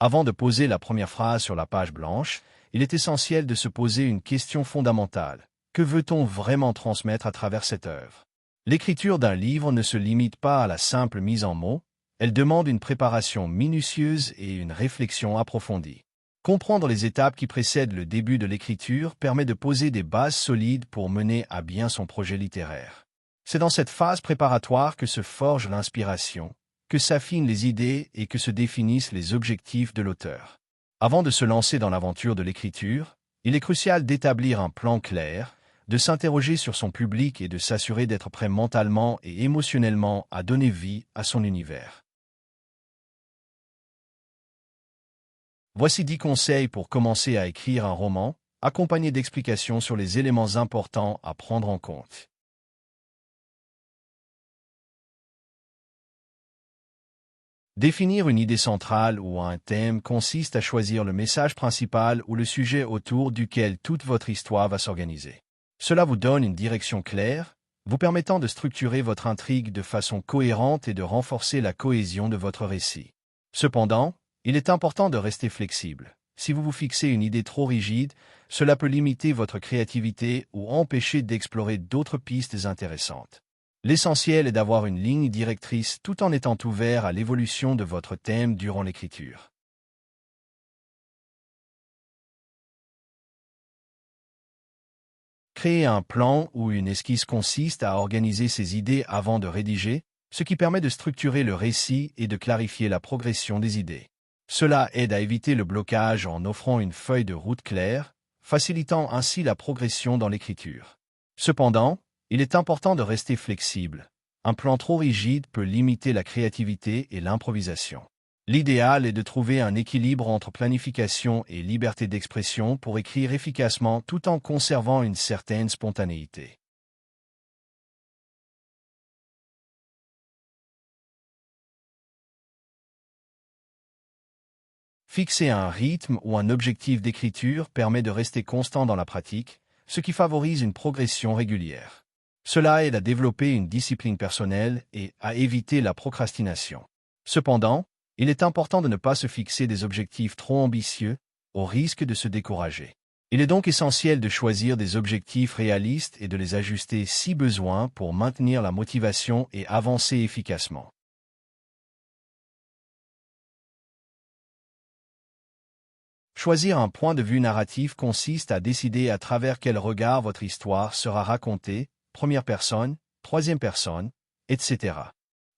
Avant de poser la première phrase sur la page blanche, il est essentiel de se poser une question fondamentale. Que veut-on vraiment transmettre à travers cette œuvre? L'écriture d'un livre ne se limite pas à la simple mise en mots, elle demande une préparation minutieuse et une réflexion approfondie. Comprendre les étapes qui précèdent le début de l'écriture permet de poser des bases solides pour mener à bien son projet littéraire. C'est dans cette phase préparatoire que se forge l'inspiration, que s'affinent les idées et que se définissent les objectifs de l'auteur. Avant de se lancer dans l'aventure de l'écriture, il est crucial d'établir un plan clair, de s'interroger sur son public et de s'assurer d'être prêt mentalement et émotionnellement à donner vie à son univers. Voici 10 conseils pour commencer à écrire un roman, accompagnés d'explications sur les éléments importants à prendre en compte. Définir une idée centrale ou un thème consiste à choisir le message principal ou le sujet autour duquel toute votre histoire va s'organiser. Cela vous donne une direction claire, vous permettant de structurer votre intrigue de façon cohérente et de renforcer la cohésion de votre récit. Cependant, il est important de rester flexible. Si vous vous fixez une idée trop rigide, cela peut limiter votre créativité ou empêcher d'explorer d'autres pistes intéressantes. L'essentiel est d'avoir une ligne directrice tout en étant ouvert à l'évolution de votre thème durant l'écriture. Créer un plan ou une esquisse consiste à organiser ses idées avant de rédiger, ce qui permet de structurer le récit et de clarifier la progression des idées. Cela aide à éviter le blocage en offrant une feuille de route claire, facilitant ainsi la progression dans l'écriture. Cependant, il est important de rester flexible. Un plan trop rigide peut limiter la créativité et l'improvisation. L'idéal est de trouver un équilibre entre planification et liberté d'expression pour écrire efficacement tout en conservant une certaine spontanéité. Fixer un rythme ou un objectif d'écriture permet de rester constant dans la pratique, ce qui favorise une progression régulière. Cela aide à développer une discipline personnelle et à éviter la procrastination. Cependant, il est important de ne pas se fixer des objectifs trop ambitieux, au risque de se décourager. Il est donc essentiel de choisir des objectifs réalistes et de les ajuster si besoin pour maintenir la motivation et avancer efficacement. Choisir un point de vue narratif consiste à décider à travers quel regard votre histoire sera racontée, première personne, troisième personne, etc.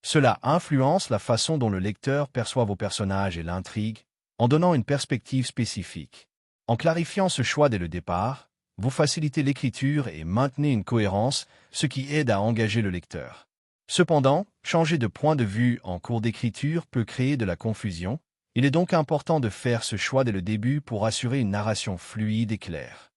Cela influence la façon dont le lecteur perçoit vos personnages et l'intrigue, en donnant une perspective spécifique. En clarifiant ce choix dès le départ, vous facilitez l'écriture et maintenez une cohérence, ce qui aide à engager le lecteur. Cependant, changer de point de vue en cours d'écriture peut créer de la confusion. Il est donc important de faire ce choix dès le début pour assurer une narration fluide et claire.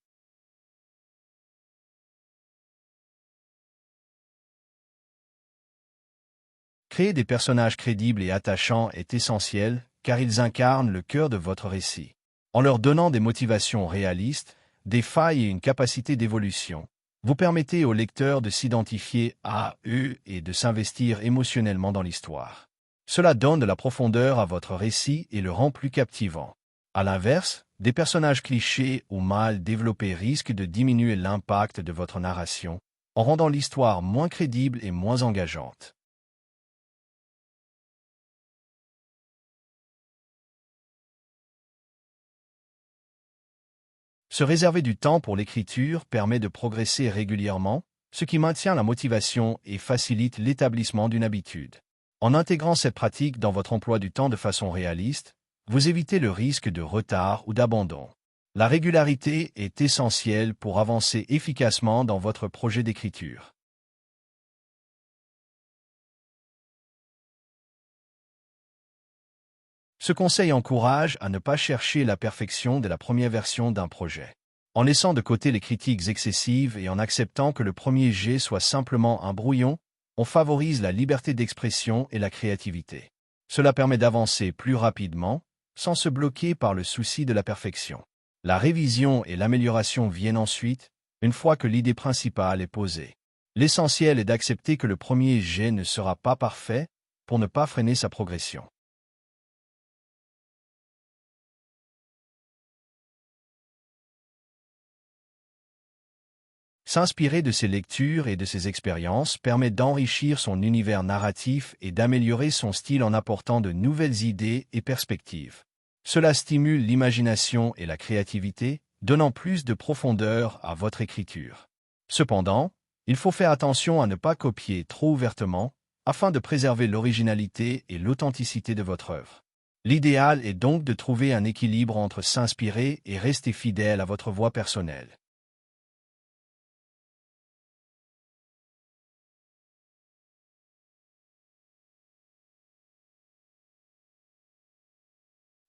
Créer des personnages crédibles et attachants est essentiel, car ils incarnent le cœur de votre récit. En leur donnant des motivations réalistes, des failles et une capacité d'évolution, vous permettez au lecteur de s'identifier à eux et de s'investir émotionnellement dans l'histoire. Cela donne de la profondeur à votre récit et le rend plus captivant. À l'inverse, des personnages clichés ou mal développés risquent de diminuer l'impact de votre narration, en rendant l'histoire moins crédible et moins engageante. Se réserver du temps pour l'écriture permet de progresser régulièrement, ce qui maintient la motivation et facilite l'établissement d'une habitude. En intégrant cette pratique dans votre emploi du temps de façon réaliste, vous évitez le risque de retard ou d'abandon. La régularité est essentielle pour avancer efficacement dans votre projet d'écriture. Ce conseil encourage à ne pas chercher la perfection dès la première version d'un projet. En laissant de côté les critiques excessives et en acceptant que le premier jet soit simplement un brouillon, on favorise la liberté d'expression et la créativité. Cela permet d'avancer plus rapidement, sans se bloquer par le souci de la perfection. La révision et l'amélioration viennent ensuite, une fois que l'idée principale est posée. L'essentiel est d'accepter que le premier jet ne sera pas parfait pour ne pas freiner sa progression. S'inspirer de ses lectures et de ses expériences permet d'enrichir son univers narratif et d'améliorer son style en apportant de nouvelles idées et perspectives. Cela stimule l'imagination et la créativité, donnant plus de profondeur à votre écriture. Cependant, il faut faire attention à ne pas copier trop ouvertement, afin de préserver l'originalité et l'authenticité de votre œuvre. L'idéal est donc de trouver un équilibre entre s'inspirer et rester fidèle à votre voix personnelle.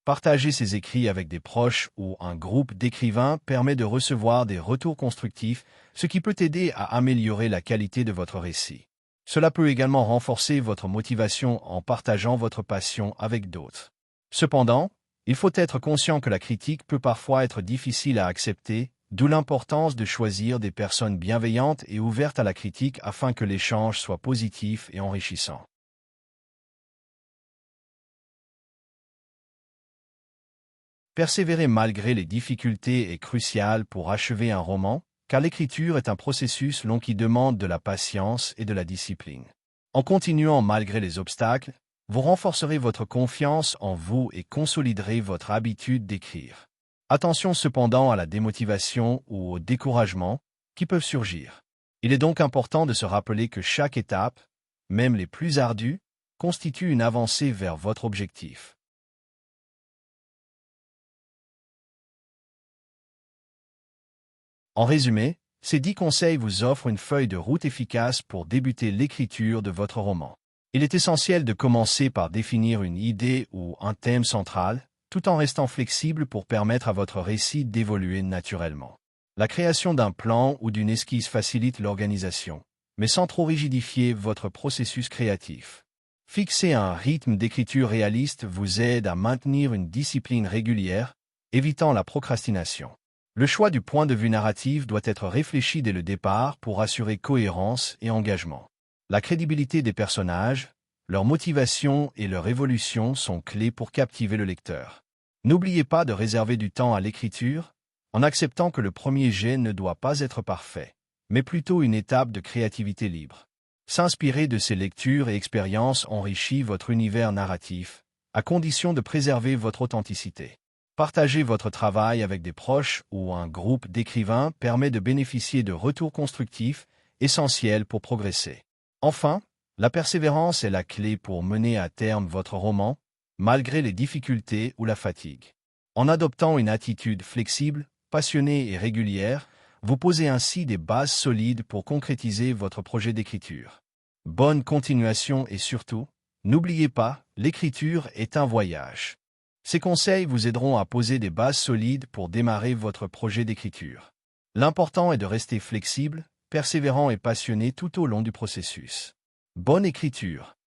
Partager ses écrits avec des proches ou un groupe d'écrivains permet de recevoir des retours constructifs, ce qui peut aider à améliorer la qualité de votre récit. Cela peut également renforcer votre motivation en partageant votre passion avec d'autres. Cependant, il faut être conscient que la critique peut parfois être difficile à accepter, d'où l'importance de choisir des personnes bienveillantes et ouvertes à la critique afin que l'échange soit positif et enrichissant. Persévérer malgré les difficultés est crucial pour achever un roman, car l'écriture est un processus long qui demande de la patience et de la discipline. En continuant malgré les obstacles, vous renforcerez votre confiance en vous et consoliderez votre habitude d'écrire. Attention cependant à la démotivation ou au découragement qui peuvent surgir. Il est donc important de se rappeler que chaque étape, même les plus ardues, constitue une avancée vers votre objectif. En résumé, ces 10 conseils vous offrent une feuille de route efficace pour débuter l'écriture de votre roman. Il est essentiel de commencer par définir une idée ou un thème central, tout en restant flexible pour permettre à votre récit d'évoluer naturellement. La création d'un plan ou d'une esquisse facilite l'organisation, mais sans trop rigidifier votre processus créatif. Fixer un rythme d'écriture réaliste vous aide à maintenir une discipline régulière, évitant la procrastination. Le choix du point de vue narratif doit être réfléchi dès le départ pour assurer cohérence et engagement. La crédibilité des personnages, leur motivation et leur évolution sont clés pour captiver le lecteur. N'oubliez pas de réserver du temps à l'écriture, en acceptant que le premier jet ne doit pas être parfait, mais plutôt une étape de créativité libre. S'inspirer de ces lectures et expériences enrichit votre univers narratif, à condition de préserver votre authenticité. Partager votre travail avec des proches ou un groupe d'écrivains permet de bénéficier de retours constructifs, essentiels pour progresser. Enfin, la persévérance est la clé pour mener à terme votre roman, malgré les difficultés ou la fatigue. En adoptant une attitude flexible, passionnée et régulière, vous posez ainsi des bases solides pour concrétiser votre projet d'écriture. Bonne continuation et surtout, n'oubliez pas, l'écriture est un voyage. Ces conseils vous aideront à poser des bases solides pour démarrer votre projet d'écriture. L'important est de rester flexible, persévérant et passionné tout au long du processus. Bonne écriture!